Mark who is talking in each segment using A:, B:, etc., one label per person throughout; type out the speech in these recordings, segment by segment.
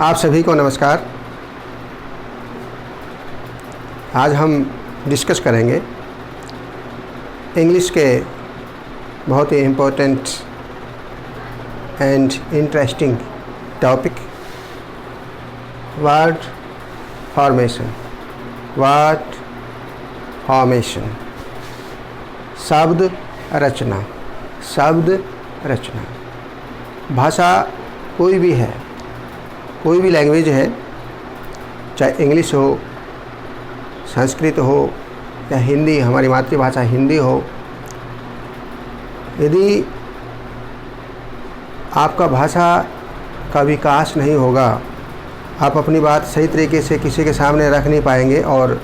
A: आप सभी को नमस्कार। आज हम डिस्कस करेंगे इंग्लिश के बहुत ही important and interesting topic word formation. शब्द रचना। भाषा कोई भी है, कोई भी लैंग्वेज है, चाहे इंग्लिश हो, संस्कृत हो या हिंदी, हमारी मातृभाषा हिंदी हो। यदि आपका भाषा का विकास नहीं होगा, आप अपनी बात सही तरीके से किसी के सामने रख नहीं पाएंगे और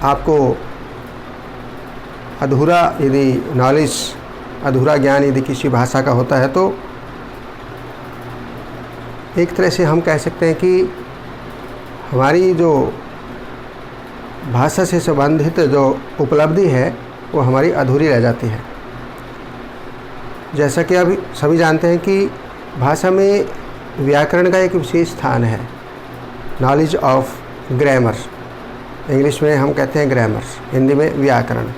A: आपको अधूरा यदि नॉलेज, अधूरा ज्ञान यदि किसी भाषा का होता है तो एक तरह से हम कह सकते हैं कि हमारी जो भाषा से संबंधित जो उपलब्धि है वो हमारी अधूरी रह जाती है। जैसा कि अभी सभी जानते हैं कि भाषा में व्याकरण का एक विशेष स्थान है। नॉलेज ऑफ ग्रामर, इंग्लिश में हम कहते हैं ग्रामर, हिंदी में व्याकरण।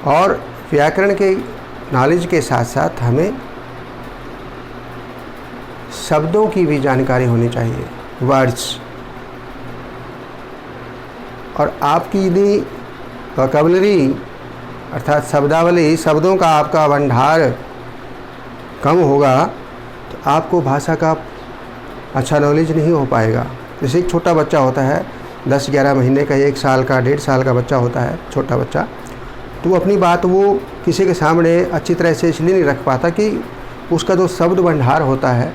A: और व्याकरण के नॉलेज के साथ साथ हमें शब्दों की भी जानकारी होनी चाहिए, वर्ड्स। और आपकी यदि वोकैबुलरी अर्थात शब्दावली, शब्दों का आपका भंडार कम होगा तो आपको भाषा का अच्छा नॉलेज नहीं हो पाएगा। जैसे एक छोटा बच्चा होता है, 10-11 महीने का, 1 साल का, 1.5 साल का बच्चा होता है, छोटा बच्चा, तो वो अपनी बात वो किसी के सामने अच्छी तरह से इसलिए नहीं रख पाता कि उसका जो शब्द भंडार होता है,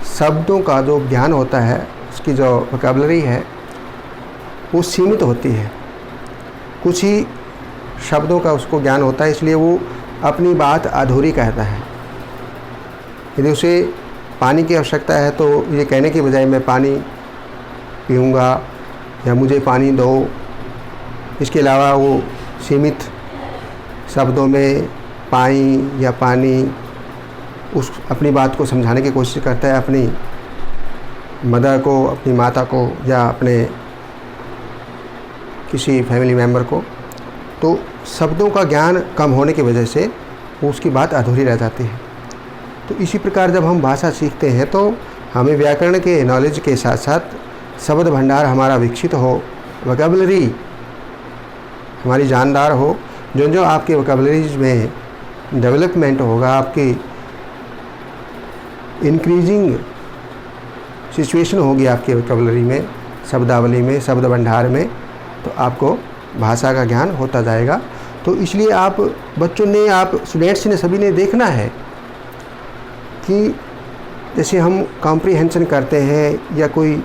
A: शब्दों का जो ज्ञान होता है, उसकी जो वोकैबुलरी है वो सीमित होती है। कुछ ही शब्दों का उसको ज्ञान होता है, इसलिए वो अपनी बात अधूरी कहता है। यदि उसे पानी की आवश्यकता है तो ये कहने के बजाय मैं पानी पीऊँगा या मुझे पानी दो, इसके अलावा वो सीमित शब्दों में पाई या पानी उस अपनी बात को समझाने की कोशिश करता है अपनी मदर को, अपनी माता को या अपने किसी फैमिली मेम्बर को। तो शब्दों का ज्ञान कम होने की वजह से उसकी बात अधूरी रह जाती है। तो इसी प्रकार जब हम भाषा सीखते हैं तो हमें व्याकरण के नॉलेज के साथ साथ शब्द भंडार हमारा विकसित हो, वोकैबुलरी हमारी जानदार हो। जो आपके वोकैबुलरीज में डेवलपमेंट होगा, आपकी इंक्रीजिंग सिचुएशन होगी आपकी वोकैबुलरी में, शब्दावली में, शब्द भंडार में, तो आपको भाषा का ज्ञान होता जाएगा। तो इसलिए आप बच्चों ने, आप स्टूडेंट्स ने, सभी ने देखना है कि जैसे हम कॉम्प्रिहेंशन करते हैं या कोई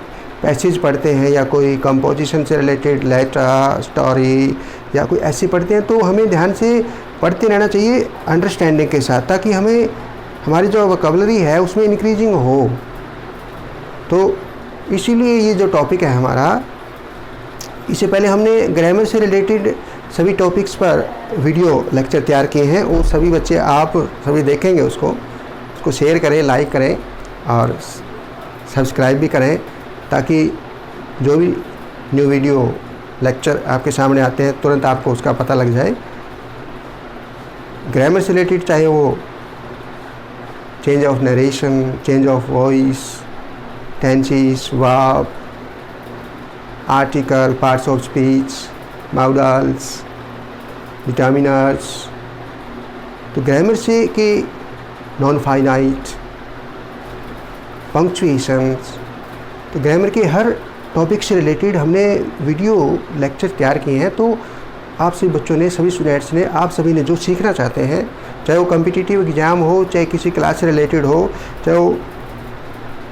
A: पैसेज पढ़ते हैं या कोई कंपोजिशन से रिलेटेड लेटर, स्टोरी या कोई ऐसे पढ़ते हैं, तो हमें ध्यान से पढ़ते रहना चाहिए अंडरस्टैंडिंग के साथ, ताकि हमें हमारी जो वोकैबुलरी है उसमें इंक्रीजिंग हो। तो इसीलिए ये जो टॉपिक है हमारा, इससे पहले हमने ग्रामर से रिलेटेड सभी टॉपिक्स पर वीडियो लेक्चर तैयार किए हैं। वो सभी बच्चे आप सभी देखेंगे, उसको शेयर करें, लाइक करें और सब्सक्राइब भी करें, ताकि जो भी न्यू वीडियो लेक्चर आपके सामने आते हैं तुरंत आपको उसका पता लग जाए। ग्रामर से रिलेटेड, चाहे वो change of narration, change of voice, tenses, verb, article, parts of speech, models, determiners, तो ग्रामर से के नॉन फाइनाइट, पंक्चुएशंस, तो ग्रामर के हर टॉपिक से रिलेटेड हमने वीडियो लेक्चर तैयार किए हैं। तो आप सभी बच्चों ने, सभी स्टूडेंट्स ने, आप सभी ने जो सीखना चाहते हैं, चाहे वो कॉम्पिटिटिव एग्ज़ाम हो, चाहे किसी क्लास से रिलेटेड हो, चाहे वो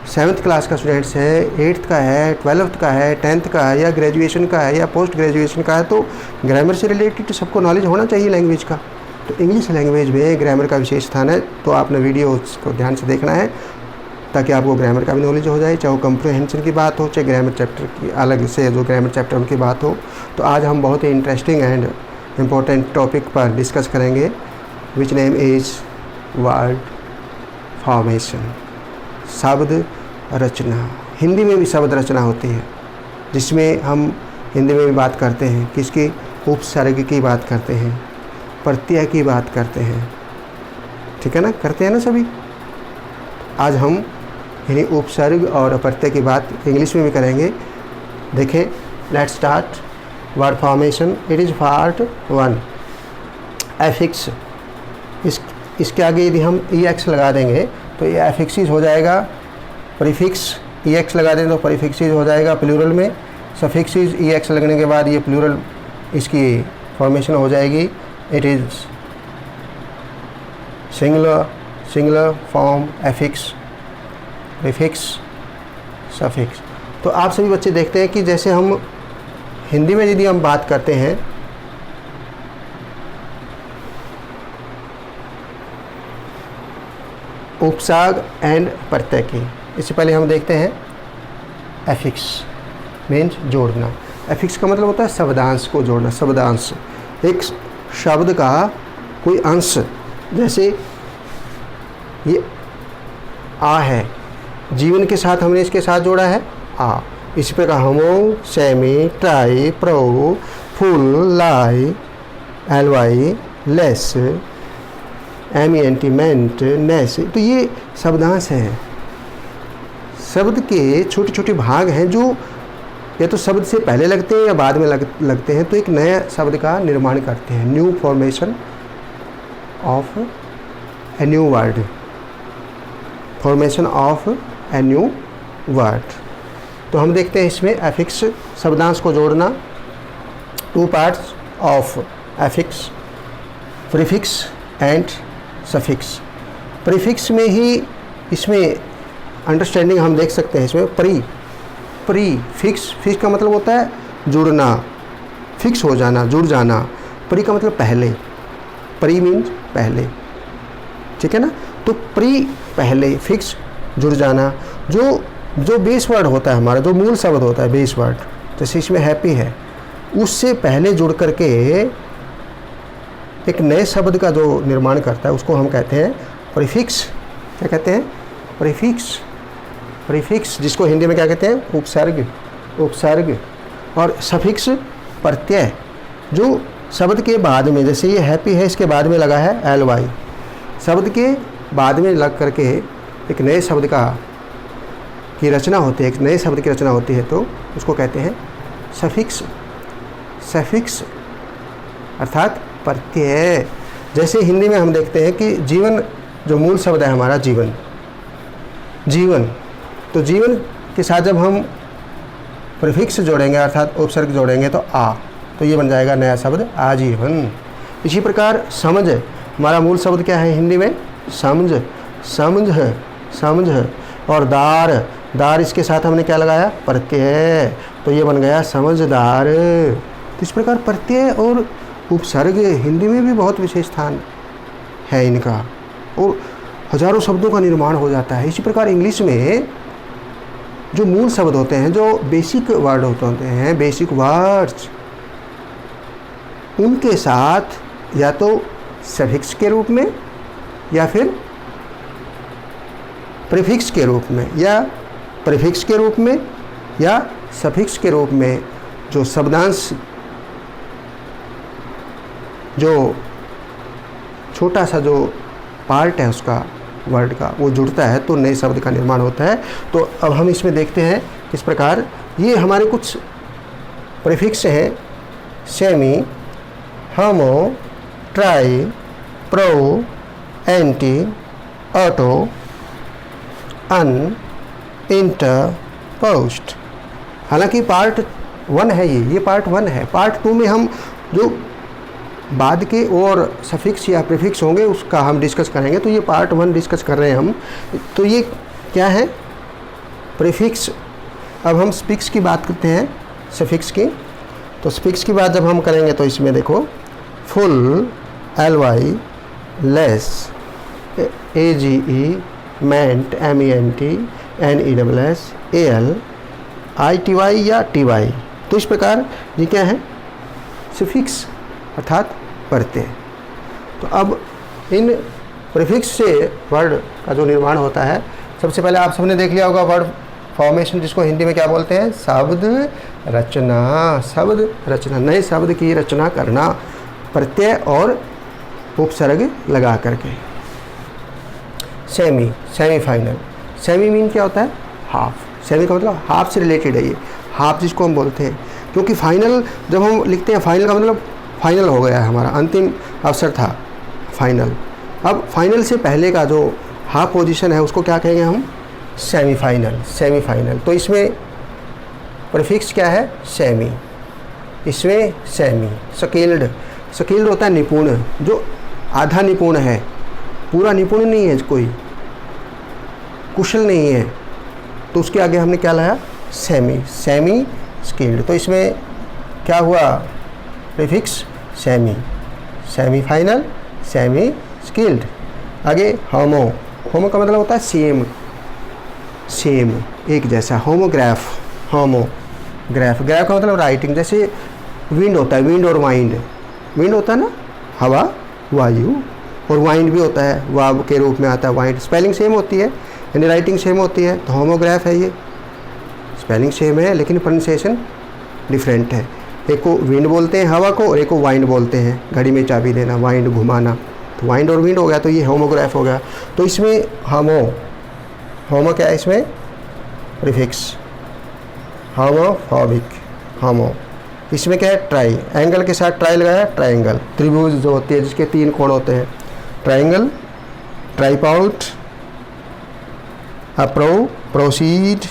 A: 7th क्लास का स्टूडेंट्स है, 8th का है, 12th का है, 10th का है या ग्रेजुएशन का है या पोस्ट ग्रेजुएशन का है, तो ग्रामर से रिलेटेड सबको नॉलेज होना चाहिए लैंग्वेज का। तो इंग्लिश लैंग्वेज में ग्रामर का विशेष स्थान है। तो आपने वीडियो को ध्यान से देखना है ताकि आपको ग्रामर का भी नॉलेज हो जाए, चाहे वो कॉम्प्रिहेंशन की बात हो, चाहे ग्रामर चैप्टर की अलग से जो ग्रामर चैप्टर उनकी बात हो। तो आज हम बहुत ही इंटरेस्टिंग एंड इम्पोर्टेंट टॉपिक पर डिस्कस करेंगे, which name is word formation. शब्द रचना। हिंदी में भी शब्द रचना होती है, जिसमें हम हिंदी में भी बात करते हैं, किसकी, उपसर्ग की बात करते हैं, प्रत्यय की बात करते हैं, ठीक है ना, करते हैं ना सभी। आज हम यानी उपसर्ग और प्रत्यय की बात इंग्लिश में भी करेंगे। देखें, let's start word formation. It is part 1 affix. इसके आगे यदि हम EX लगा देंगे तो ये एफिक्सिस हो जाएगा। प्रीफिक्स EX लगा दें तो प्रीफिक्सिस हो जाएगा प्लूरल में। सफिक्सिस EX लगने के बाद ये प्लूरल इसकी फॉर्मेशन हो जाएगी। It is singular form affix, prefix, suffix. तो आप सभी बच्चे देखते हैं कि जैसे हम हिंदी में यदि हम बात करते हैं उपसर्ग एंड प्रत्यय की, इससे पहले हम देखते हैं एफिक्स मीन्स जोड़ना। एफिक्स का मतलब होता है शब्दांश को जोड़ना। शब्दांश एक शब्द का कोई अंश, जैसे ये आ है, जीवन के साथ हमने इसके साथ जोड़ा है आ। इसी प्रकार हमो, सेमी, ट्राई, प्रो, फुल, लाई, एलवाई, लेस, एमिएंटीमेंट, नेस। तो ये शब्दांश हैं। शब्द के छोटे छोटे भाग हैं जो या तो शब्द से पहले लगते हैं या बाद में लगते हैं, तो एक नया शब्द का निर्माण करते हैं। New formation of a new word, formation of a new word. तो हम देखते हैं इसमें एफिक्स, शब्दांश को जोड़ना। 2 parts of affix, prefix and suffix. Prefix में ही इसमें अंडरस्टैंडिंग हम देख सकते हैं। इसमें फिक्स का मतलब होता है जुड़ना, फिक्स हो जाना, जुड़ जाना। प्री का मतलब पहले, प्री मीन्स पहले, ठीक है ना। तो प्री पहले, फिक्स जुड़ जाना। जो बेस वर्ड होता है हमारा, जो मूल शब्द होता है बेस वर्ड, जैसे इसमें हैप्पी है, उससे पहले जुड़ करके एक नए शब्द का जो निर्माण करता है उसको हम कहते हैं प्रीफिक्स। क्या कहते हैं? प्रीफिक्स, जिसको हिंदी में क्या कहते हैं? उपसर्ग। और सफिक्स प्रत्यय, जो शब्द के बाद में, जैसे ये हैप्पी है, इसके बाद में लगा है LY, शब्द के बाद में लग करके एक नए शब्द की रचना होती है, एक नए शब्द की रचना होती है, तो उसको कहते हैं सफिक्स अर्थात प्रत्यय। जैसे हिंदी में हम देखते हैं कि जीवन, जो मूल शब्द है हमारा जीवन, तो जीवन के साथ जब हम प्रीफिक्स जोड़ेंगे अर्थात उपसर्ग जोड़ेंगे तो आ, तो ये बन जाएगा नया शब्द आजीवन। इसी प्रकार समझ, हमारा मूल शब्द क्या है हिंदी में? समझ है। और दार, इसके साथ हमने क्या लगाया? प्रत्यय, तो ये बन गया समझदार। तो इस प्रकार प्रत्यय और उपसर्ग हिंदी में भी बहुत विशेष स्थान है इनका, और हजारों शब्दों का निर्माण हो जाता है। इसी प्रकार इंग्लिश में जो मूल शब्द होते हैं, जो बेसिक वर्ड होते हैं, बेसिक वर्ड्स, उनके साथ या तो सफिक्स के रूप में या फिर प्रीफिक्स के रूप में या प्रीफिक्स के रूप में या सफिक्स के रूप में जो शब्दांश, जो छोटा सा जो पार्ट है उसका, वर्ड का, वो जुड़ता है तो नए शब्द का निर्माण होता है। तो अब हम इसमें देखते हैं किस प्रकार ये हमारे कुछ प्रीफिक्स हैं। सेमी, होमो, ट्राई, प्रो, एंटी, ऑटो, अन, इंटर, पोस्ट। हालांकि पार्ट 1 है ये पार्ट 1 है। पार्ट 2 में हम जो बाद के और सफिक्स या प्रीफिक्स होंगे उसका हम डिस्कस करेंगे। तो ये पार्ट 1 डिस्कस कर रहे हैं हम। तो ये क्या है? प्रीफिक्स। अब हम स्पिक्स की बात करते हैं, सफिक्स की। तो स्पिक्स की बात जब हम करेंगे तो इसमें देखो, फुल, LY, लेस, AGE, मेंट, MENT, NESS, AL, ITY या TY। तो इस प्रकार ये क्या है? सफिक्स अर्थात प्रत्यय। तो अब इन प्रीफिक्स से वर्ड का जो निर्माण होता है सबसे पहले आप सबने देख लिया होगा वर्ड फॉर्मेशन, जिसको हिंदी में क्या बोलते हैं, शब्द रचना। शब्द रचना, नए शब्द की रचना करना प्रत्यय और उपसर्ग लगा करके। Semi, semifinal. सेमी मीन क्या होता है, हाफ। सेमी का मतलब हाफ से रिलेटेड है ये, हाफ जिसको हम बोलते हैं, क्योंकि फाइनल जब हम लिखते हैं, फाइनल का मतलब फाइनल हो गया है, हमारा अंतिम अवसर था फाइनल। अब फाइनल से पहले का जो हाफ पोजीशन है उसको क्या कहेंगे हम, सेमीफाइनल। सेमीफाइनल, तो इसमें प्रीफिक्स क्या है, सेमी। इसमें सेमी। स्किल्ड, स्किल्ड होता है निपुण, जो आधा निपुण है, पूरा निपुण नहीं है, कोई कुशल नहीं है, तो उसके आगे हमने क्या लाया, सेमी। सेमी स्किल्ड, तो इसमें क्या हुआ, prefix semi. Semifinal, semi skilled. आगे होमो। होमो का मतलब होता है सेम, सेम एक जैसा। Homograph, homograph. ग्राफ का मतलब राइटिंग, जैसे विंड होता है, विंड और वाइंड। विंड होता है ना हवा, वायु, और वाइंड भी होता है, वाव के रूप में आता है वाइंड। स्पेलिंग सेम होती है, यानी राइटिंग सेम होती है, तो होमोग्राफ है ये। स्पेलिंग सेम है लेकिन प्रोनाउंसिएशन डिफरेंट है। एक को विंड बोलते हैं हवा को, और एक को वाइंड बोलते हैं, घड़ी में चाबी देना, वाइंड घुमाना, तो वाइंड और विंड हो गया, तो ये होमोग्राफ हो गया। तो इसमें होमो क्या है, इसमें प्रीफिक्स होमोफोबिक, होमो। इसमें क्या है, ट्राई, एंगल के साथ ट्राई लगाया, ट्राइंगल। त्रिभुज जो होती है जिसके 3 कोण होते हैं, ट्राइंगल, ट्राइपॉड, अप्रो, प्रोसीड,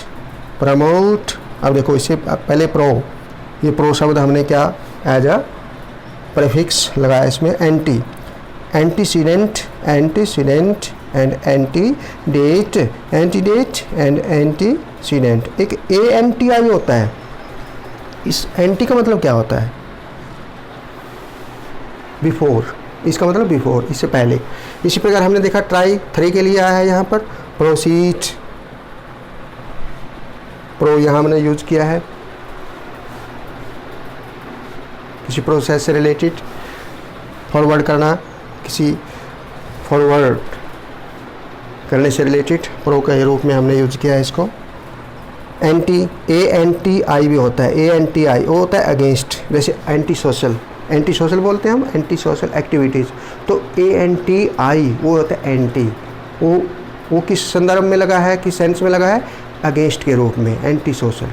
A: प्रमोट। अब देखो इससे पहले प्रो, ये प्रो शब्द हमने क्या एज अ प्रीफिक्स लगाया इसमें, anti, antecedent, antecedent and antedate, antedate and antecedent. एक ANTI होता है, इस एंटी का मतलब क्या होता है, बिफोर, इसका मतलब बिफोर, इससे पहले। इसी प्रकार हमने देखा ट्राई 3 के लिए आया है यहाँ पर, प्रोसीड, प्रो यहाँ हमने यूज किया है किसी प्रोसेस से रिलेटेड, फॉरवर्ड करना, किसी फॉरवर्ड करने से रिलेटेड प्रो के रूप में हमने यूज किया है इसको। एंटी, ANTI भी होता है, ANTI वो होता है अगेंस्ट, जैसे एंटी सोशल, एंटी सोशल बोलते हैं हम, एंटी सोशल एक्टिविटीज़। तो ANTI वो होता है एंटी, वो किस संदर्भ में लगा है, किस सेंस में लगा है, अगेंस्ट के रूप में, एंटी सोशल,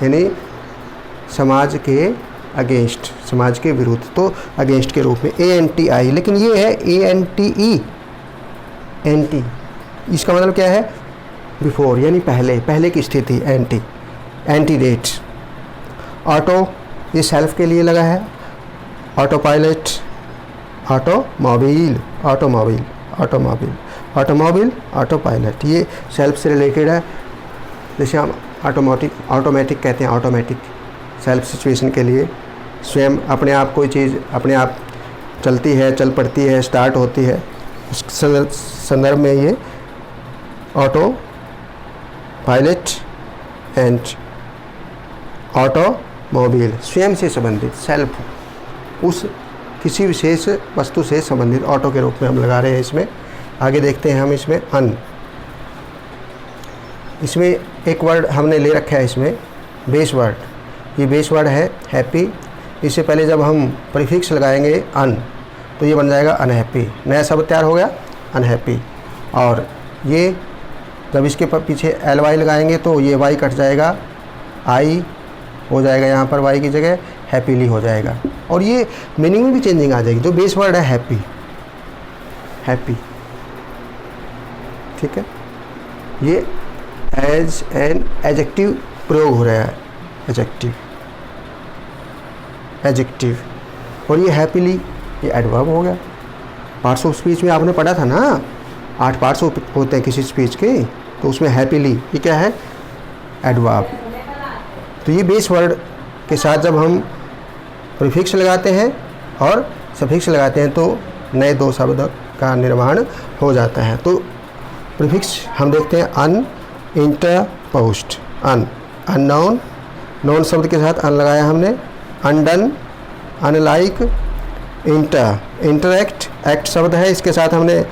A: यानी समाज के अगेंस्ट, समाज के विरुद्ध, तो अगेंस्ट के रूप में ANTI। लेकिन ये है ANTE, एंटी, इसका मतलब क्या है, बिफोर, यानी पहले, पहले की स्थिति, एंटी, एंटीडेट। ऑटो, ये सेल्फ के लिए लगा है, auto pilot, automobile, automobile, automobile, automobile, auto pilot, ये सेल्फ से रिलेटेड है। जैसे हम ऑटोमेटिक कहते हैं, ऑटोमेटिक सेल्फ सिचुएशन के लिए, स्वयं अपने आप कोई चीज़ अपने आप चलती है, चल पड़ती है, स्टार्ट होती है, उस संदर्भ में ये ऑटो पायलट एंड ऑटोमोबाइल, स्वयं से संबंधित, सेल्फ, उस किसी विशेष वस्तु से संबंधित ऑटो के रूप में हम लगा रहे हैं इसमें। आगे देखते हैं हम इसमें अन, इसमें एक वर्ड हमने ले रखा है इसमें, बेस वर्ड, ये बेस वर्ड है हैप्पी। इससे पहले जब हम प्रीफिक्स लगाएंगे अन, तो ये बन जाएगा अनहैप्पी, नया शब्द तैयार हो गया अनहैप्पी। और ये जब इसके पीछे LY लगाएंगे तो ये Y कट जाएगा, आई हो जाएगा यहाँ पर Y की जगह, हैप्पीली हो जाएगा। और ये मीनिंग में भी चेंजिंग आ जाएगी, जो बेस वर्ड है हैप्पी, हैप्पी, ठीक है, ये एज एन एडजेक्टिव प्रयोग हो रहा है, एडजेक्टिव, एडजेक्टिव। और ये हैप्पीली, ये एडवर्ब हो गया। पार्ट्स ऑफ स्पीच में आपने पढ़ा था ना, 8 पार्ट्स होते हैं किसी स्पीच के, तो उसमें हैप्पीली ये क्या है, एडवर्ब। तो ये बेस वर्ड के साथ जब हम प्रीफिक्स लगाते हैं और सफिक्स लगाते हैं तो नए 2 शब्द का निर्माण हो जाता है। तो प्रीफिक्स हम देखते हैं अन, इंटरपोज्ड, अन, अननोन, नोन शब्द के साथ अन लगाया हमने, अनडन, अनलाइक, इंटरएक्ट, एक्ट शब्द है, इसके साथ हमने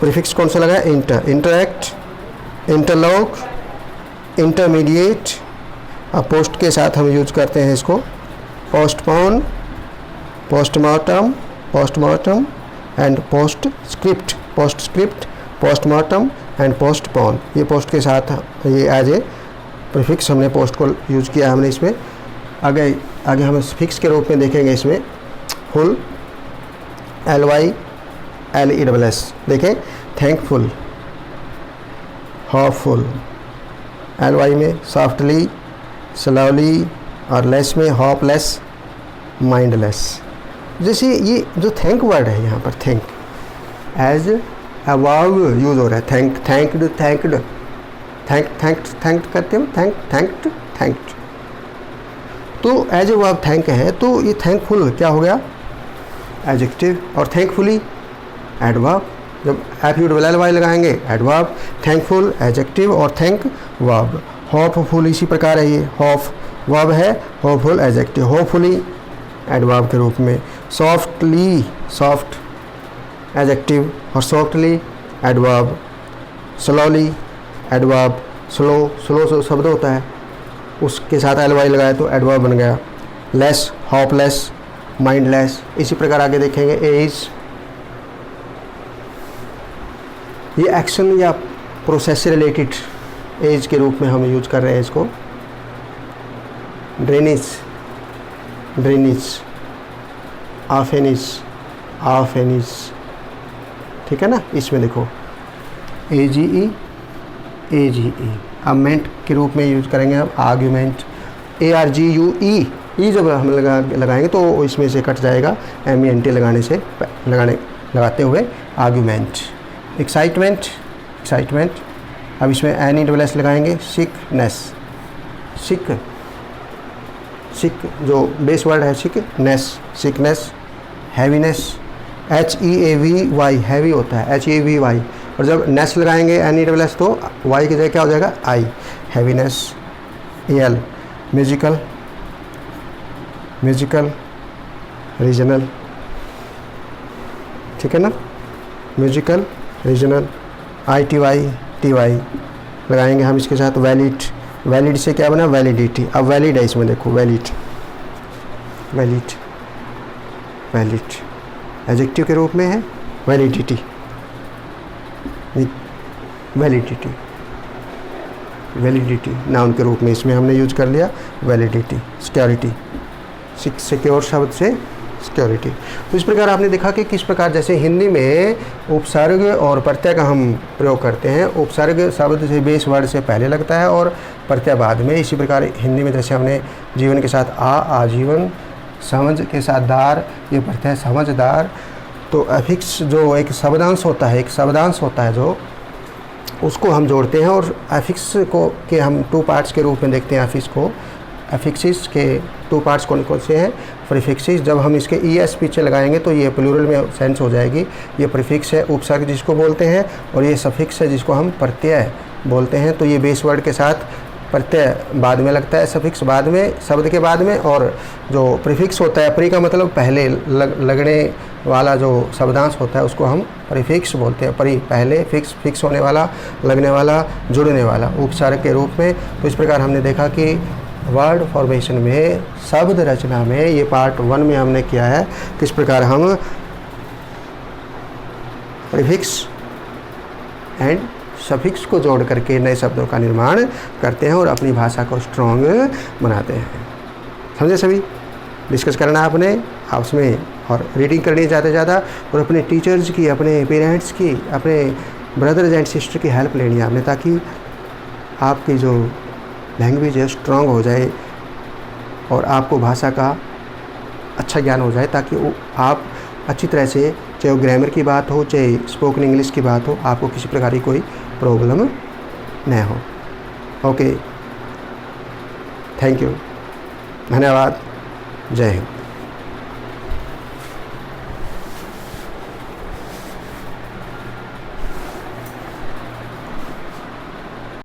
A: प्रीफिक्स कौन सा लगा है? Inter, interact, interlock, intermediate. अब पोस्ट के साथ हम यूज करते हैं इसको, postpone, postmortem, postmortem and PostScript, PostScript, postmortem and postpone. ये पोस्ट के साथ ये एज ए प्रीफिक्स हमने पोस्ट को यूज किया हमने इसमें। आगे हम फिक्स के रूप में देखेंगे इसमें फुल, LYLESS। देखें थैंकफुल, होपफुल, LY में सॉफ्टली, स्लोली और लेस में होपलेस, माइंडलेस। जैसे ये जो थैंक वर्ड है यहाँ पर, thank as a verb use हो रहा है। थैंक्ड, थैंक्ड करते हैं, थैंक्ड। तो एज ए वर्ब थैंक है, तो ये थैंकफुल क्या हो गया? एडजेक्टिव। और थैंकफुली एडवर्ब। जब FULLY लगाएंगे एडवर्ब, थैंकफुल एडजेक्टिव और थैंक वर्ब। होपफुल इसी प्रकार है, ये होप वर्ब है, होपफुल एडजेक्टिव, होपफुली एडवर्ब के रूप में। सॉफ्टली, सॉफ्ट एडजेक्टिव और softly adverb. Slowly adverb, slow शब्द होता है, उसके साथ LY लगाए तो एडवर्ब बन गया। Less, hopeless, mindless. इसी प्रकार आगे देखेंगे एज, ये एक्शन या प्रोसेस से रिलेटेड एज के रूप में हम यूज कर रहे हैं इसको। Drainage, drainage, orphanage, orphanage. ठीक है ना, इसमें देखो AGE, AGE। अमेंट के रूप में यूज करेंगे हम, आर्ग्यूमेंट, ARGUE। ये जब हम लगाएंगे तो इसमें से कट जाएगा MENT लगाते हुए आर्ग्यूमेंट। Excitement, excitement. अब इसमें NESS लगाएंगे। सिकनेस, सिक जो बेस वर्ड है, sickness, sickness. Heaviness, HEAVY, heavy होता है, HEAVY। और जब नेस लगाएंगे NESS तो Y की जगह क्या हो जाएगा? I, heaviness. AL, musical, musical, regional. ठीक है ना, म्यूजिकल, रीजनल। TY लगाएंगे हम इसके साथ। वैलिड, वैलिड से क्या बना? वैलिडिटी। अब वैलिड है इसमें देखो, वैलिड, वैलिड, वैलिड एडजेक्टिव के रूप में है। वैलिडिटी, वैलिडिटी, वैलिडिटी नाउन के रूप में इसमें हमने यूज कर लिया। वैलिडिटी, सिक्योरिटी, सिक्योर शब्द से सिक्योरिटी। तो इस प्रकार आपने देखा कि किस प्रकार जैसे हिंदी में उपसर्ग और प्रत्यय का हम प्रयोग करते हैं। उपसर्ग शब्द से बेस वर्ड से पहले लगता है और प्रत्यय बाद में। इसी प्रकार हिंदी में जैसे हमने जीवन के साथ आजीवन, समझ के साथ दार, ये प्रत्यय समझदार। तो अफिक्स जो एक शब्दांश होता है, जो उसको हम जोड़ते हैं। और अफिक्स को के हम 2 पार्ट्स के रूप में देखते हैं। अफिक्स को, अफिक्सिस के 2 पार्ट्स कौन कौन से हैं? प्रीफिक्सिस, जब हम इसके ES पीछे लगाएंगे तो ये प्लूरल में सेंस हो जाएगी। ये प्रीफिक्स है, उपसर्ग जिसको बोलते हैं, और ये सफिक्स है जिसको हम प्रत्यय बोलते हैं। तो ये बेस वर्ड के साथ प्रत्यय बाद में लगता है, सफिक्स बाद में, शब्द के बाद में। और जो प्रीफिक्स होता है, प्री का मतलब पहले लगने वाला जो शब्दांश होता है उसको हम प्रीफिक्स बोलते हैं। प्री पहले, फिक्स होने वाला, लगने वाला, जुड़ने वाला, उपसर्ग के रूप में। तो इस प्रकार हमने देखा कि वर्ड फॉर्मेशन में, शब्द रचना में, ये पार्ट 1 में हमने किया है किस प्रकार हम प्रीफिक्स एंड सफिक्स को जोड़ करके नए शब्दों का निर्माण करते हैं और अपनी भाषा को स्ट्रॉन्ग बनाते हैं। समझे सभी? डिस्कस करना आपने आपस में, और रीडिंग करनी ज़्यादा और अपने टीचर्स की, अपने पेरेंट्स की, अपने ब्रदर्स एंड सिस्टर की हेल्प लेनी है आपने, ताकि आपकी जो लैंग्वेज है स्ट्रॉन्ग हो जाए और आपको भाषा का अच्छा ज्ञान हो जाए, ताकि आप अच्छी तरह से, चाहे वो ग्रामर की बात हो, चाहे स्पोकन इंग्लिश की बात हो, आपको किसी प्रकार की कोई प्रॉब्लम न हो। ओके, थैंक यू, धन्यवाद, जय हिंद।